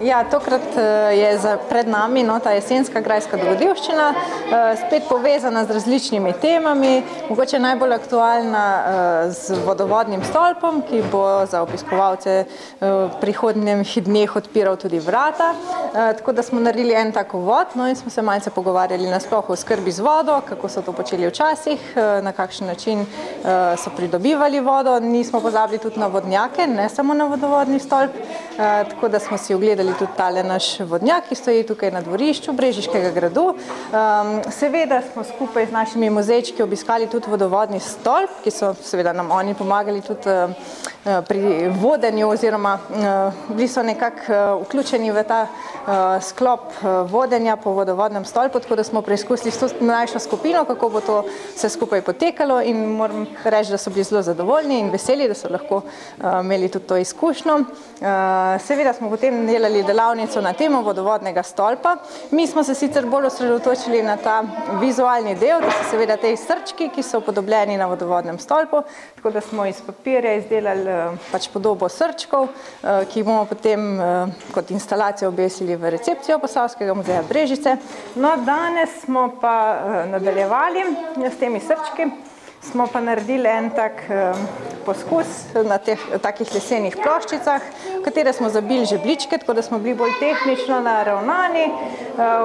Ja, tokrat je pred nami ta jesenska grajska dogodivščina, spet povezana z različnimi temami, mogoče najbolj aktualna z vodovodnim stolpom, ki bo za obiskovalce v prihodnjih dneh odpiral tudi vrata. Tako da smo naredili en tak uvod, in smo se malce pogovarjali nasploh o skrbi z vodo, kako so to počeli včasih, na kakšen način so pridobivali vodo. Nismo pozabili tudi na vodnjake, ne samo na vodovodni stolp, tako da smo si ogledali tudi tale naš vodnjak, ki stoji tukaj na dvorišču Brežiškega gradu. Seveda smo skupaj z našimi muzejčki obiskali tudi vodovodni stolp, ki so seveda nam oni pomagali tudi pri vodenju oziroma bili so nekako vključeni v ta sklop vodenja po vodovodnem stolpu, tako da smo preizkusili s to mlajšo skupino, kako bo to vse skupaj potekalo in moram reči, da so bili zelo zadovoljni in veseli, da so lahko imeli tudi to izkušnjo. Seveda smo potem delali delavnico na temo vodovodnega stolpa. Mi smo se sicer bolj osredotočili na ta vizualni del, to so seveda te srčki, ki so upodobljeni na vodovodnem stolpu, tako da smo iz papirja izdelali pač podobo srčkov, ki jih bomo potem kot instalacijo obesili v recepcijo Posavskega muzeja Brežice. No, danes smo pa nadaljevali s temi srčki. Smo pa naredili en tak poskus na teh takih lesenih ploščicah, v katere smo zabili žebljičke, tako da smo bili bolj tehnično naravnani.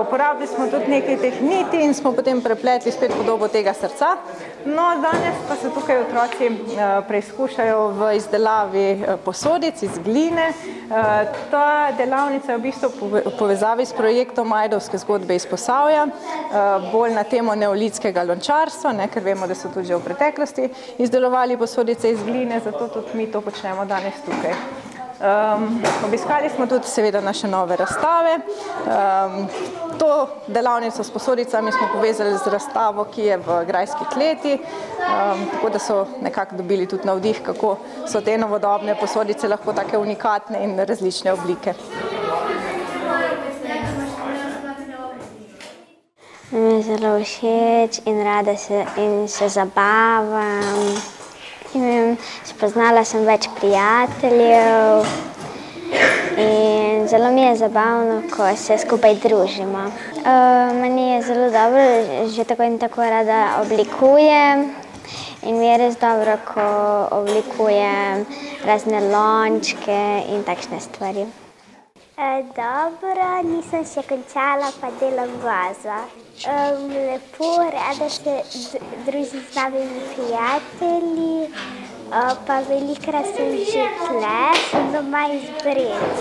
Uporabili smo tudi nekaj teh niti in smo potem prepletli spet podobo tega srca. No, danes pa se tukaj otroci preizkušajo v izdelavi posodic iz gline. Ta delavnica je v bistvu v povezavi s projektom Ajdovske zgodbe iz Posavja, bolj na temo neolitskega lončarstva, ker vemo, da so tudi že v preteklosti izdelovali posodice iz gline, zato tudi mi to počnemo danes tukaj. Obiskali smo tudi seveda naše nove razstave. To delavnico s posodicami smo povezali z razstavo, ki je v Grajski kleti, tako da so nekako dobili tudi navdih, kako so te novodobne posodice lahko take unikatne in različne oblike. Mi je zelo všeč in rada se zabavam. Spoznala sem več prijateljev in zelo mi je zabavno, ko se skupaj družimo. Meni je zelo dobro, že tako in tako rada oblikujem in mi je res dobro, ko oblikujem razne lončke in takšne stvari. Dobro, nisem še končala, pa delam vazo. Lepo, rada se družim z novimi prijatelji, pa velikokrat sem že tle, sem doma iz Brežic.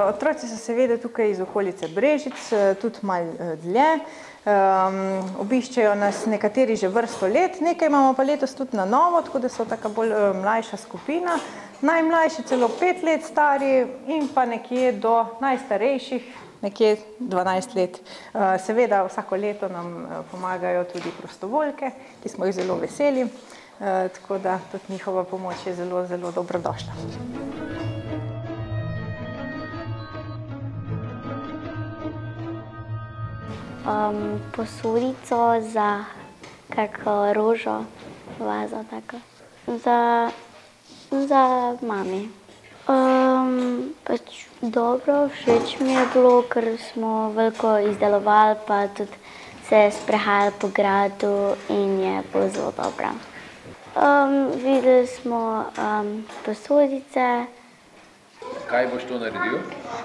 Otroci so seveda tukaj iz okolice Brežic, tudi malo dlje. Obiščejo nas nekateri že vrsto let, nekaj imamo pa letos tudi na novo, tako da so taka bolj mlajša skupina. Najmlajši celo 5 let stari in pa nekje do najstarejših, nekje 12 let. Seveda vsako leto nam pomagajo tudi prostovoljke, ki smo jih zelo veseli, tako da tudi njihova pomoč je zelo, zelo dobrodošla. Posodico za kako rožo, vazo tako. Za mami. Pač dobro, všeč mi je bilo, ker smo veliko izdelovali, pa tudi se sprehajali po gradu in je bilo zelo dobro. Videli smo posodice. Kaj boš to naredil?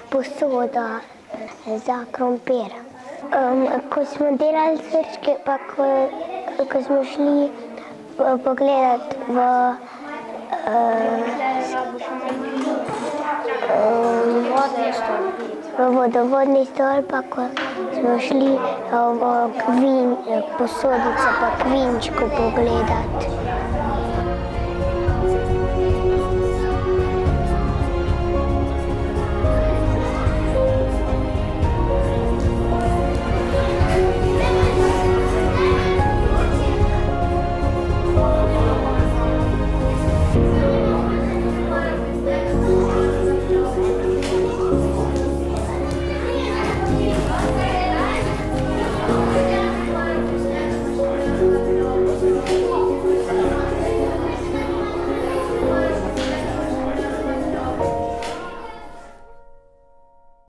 Posoda za krompir. Ko smo delali srčke, pa ko smo šli pogledati v vodovodni stolp, pa ko smo šli v posodice pa kvinčko pogledati.